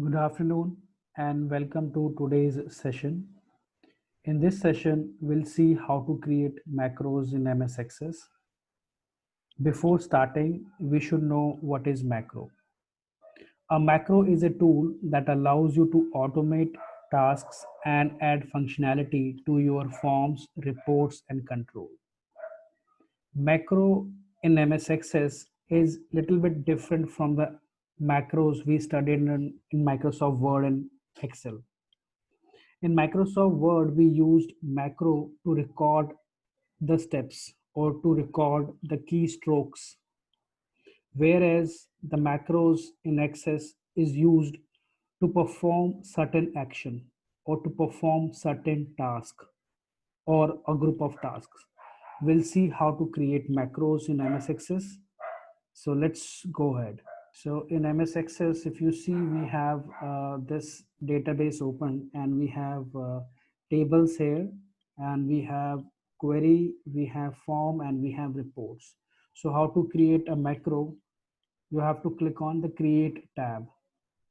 Good afternoon and welcome to today's session. In this session, we'll see how to create macros in MS Access. Before starting, we should know what is macro. A macro is a tool that allows you to automate tasks and add functionality to your forms, reports, and control. Macro in MS Access is little bit different from the macros we studied in Microsoft Word and Excel. In Microsoft Word, we used macro to record the steps or to record the keystrokes, whereas the macros in Access is used to perform certain action or to perform certain task or a group of tasks. We'll see how to create macros in MS Access. So let's go ahead. So in MS Access, if you see, we have this database open and we have tables here and we have query, we have form and we have reports. So how to create a macro? You have to click on the create tab.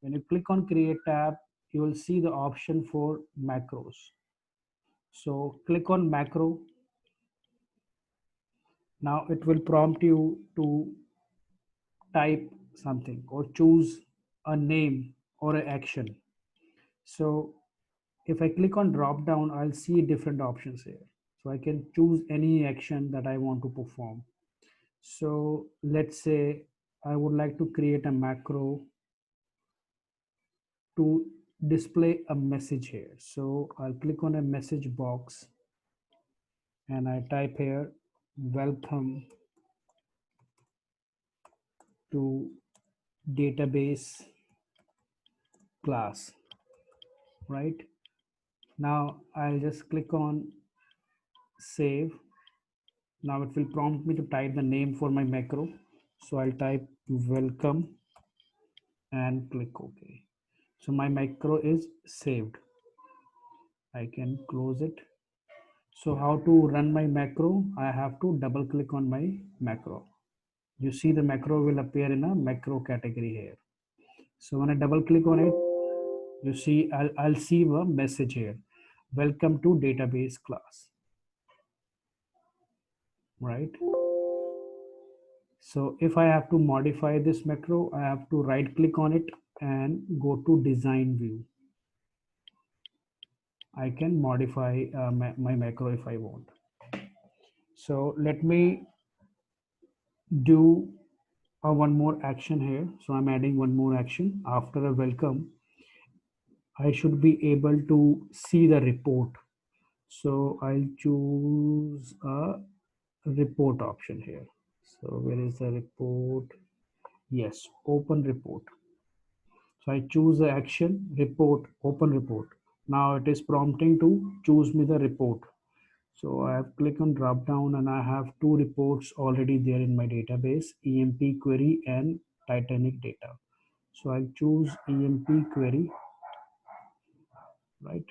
When you click on create tab, you will see the option for macros. So click on macro. Now it will prompt you to type something or choose a name or an action. So if I click on drop down, I'll see different options here. So I can choose any action that I want to perform. So let's say I would like to create a macro to display a message here. So I'll click on a message box and I type here, welcome to database class, right? Now I'll just click on save. Now it will prompt me to type the name for my macro. So I'll type welcome and click OK. So my macro is saved. I can close it. So how to run my macro? I have to double click on my macro. You see the macro will appear in a macro category here. So when I double click on it, you see I'll see a message here. Welcome to database class, right? So if I have to modify this macro, I have to right click on it and go to design view. I can modify my macro if I want. So let me do one more action here. So I'm adding one more action after a welcome. I should be able to see the report. So I'll choose a report option here. So where is the report? Yes, open report. So I choose the action report, open report. Now it is prompting to choose me the report. So I have clicked on drop down and I have two reports already there in my database, EMP query and Titanic data. So I'll choose EMP query, right?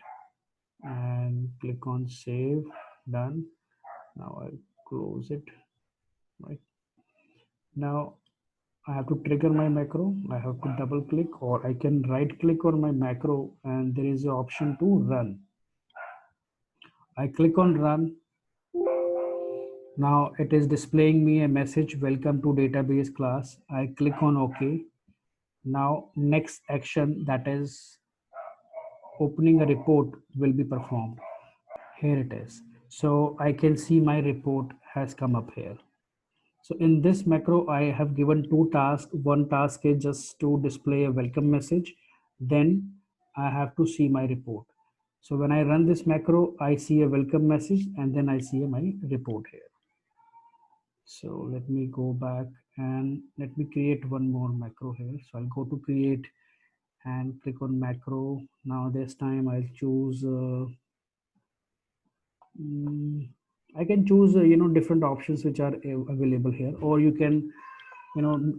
And click on save, done. Now I'll close it, right? Now I have to trigger my macro. I have to double click or I can right click on my macro and there is an option to run. I click on run. Now it is displaying me a message, welcome to database class. I click on OK. Now next action, that is opening a report, will be performed. Here it is. So I can see my report has come up here. So in this macro, I have given two tasks. One task is just to display a welcome message. Then I have to see my report. So when I run this macro, I see a welcome message and then I see my report here. So let me go back and let me create one more macro here. So I'll go to create and click on macro. Now this time I'll choose, I can choose, different options which are available here, or you can,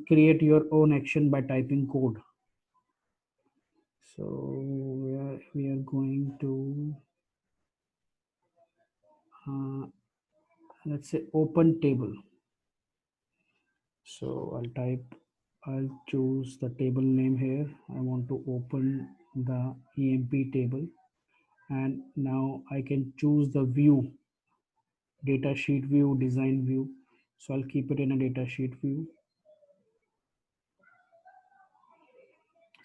create your own action by typing code. So we are going to, uh, let's say open table. So I'll type I'll choose the table name here. I want to open the EMP table, and now I can choose the view, data sheet view, design view. So I'll keep it in a data sheet view.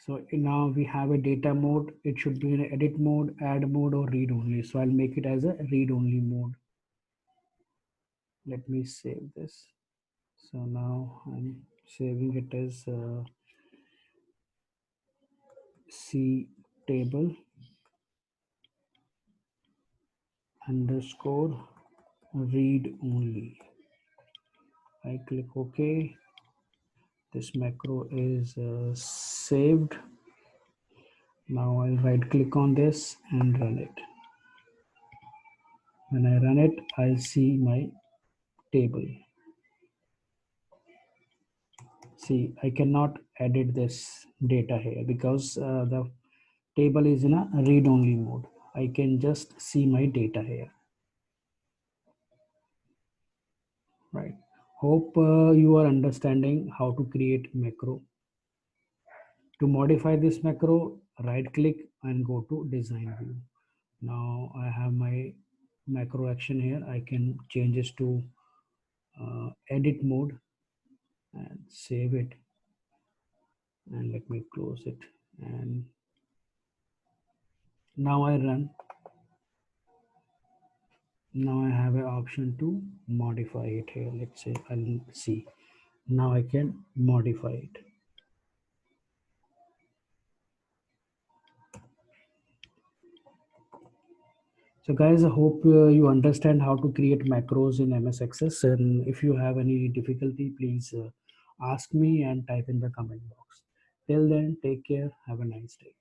So now we have a data mode. It should be in edit mode, add mode, or read only. So I'll make it as a read only mode. Let me save this. So now I'm saving it as C table underscore read only. I click OK. This macro is saved. Now I'll right click on this and run it. When I run it, I'll see my table. See, I cannot edit this data here because the table is in a read only mode. I can just see my data here. Right. Hope you are understanding how to create macro. To modify this macro, right click and go to design view. Now I have my macro action here. I can change this to edit mode and save it, and let me close it. And now I run. Now I have an option to modify it here. Let's say I'll see. Now I can modify it. So guys, I hope you understand how to create macros in MS Access. And if you have any difficulty, please ask me and type in the comment box. Till then, take care. Have a nice day.